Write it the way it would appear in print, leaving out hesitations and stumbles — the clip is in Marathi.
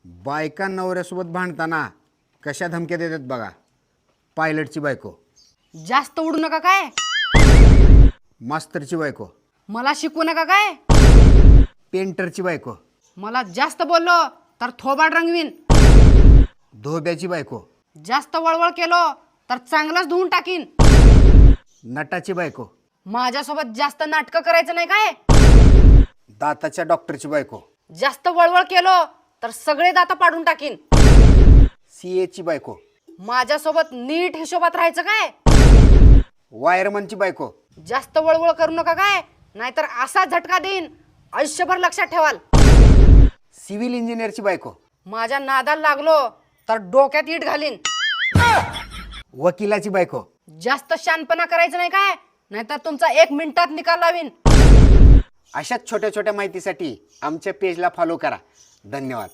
बायका नवऱ्यासोबत भांडताना कशा धमक्या देतात बघा. पायलटची बायको, जास्त उडू नका काय, मास्तरची बायको, मला शिकवू नका काय, पेंटरची बायको, मला जास्त बोललो तर थोबाड रंगवीन, धोब्याची बायको, जास्त वळवळ केलो तर चांगलंच धुवून टाकीन, नटाची बायको, माझ्यासोबत जास्त नाटकं करायचं नाही काय, दाताच्या डॉक्टरची बायको, जास्त वळवळ केलो तर सगळे दात पाडून टाकीन, सीएची बायको, माझ्यासोबत नीट हिशोबात राहायचं काय, वायरमनची बायको, जास्त वळवळ करू नका काय, नाहीतर असा झटका देईन आयुष्यभर लक्षात ठेवाल, सिव्हिल इंजिनियरची बायको, माझ्या नादाला लागलो तर डोक्यात इट घालीन, वकिलाची बायको. जास्त शानपणा करायचं नाही काय, नाहीतर तुमचा 1 मिनिटात निकाल लावीन. अशाच छोट्या छोट्या माहितीसाठी आमच्या पेजला फॉलो करा. धन्यवाद.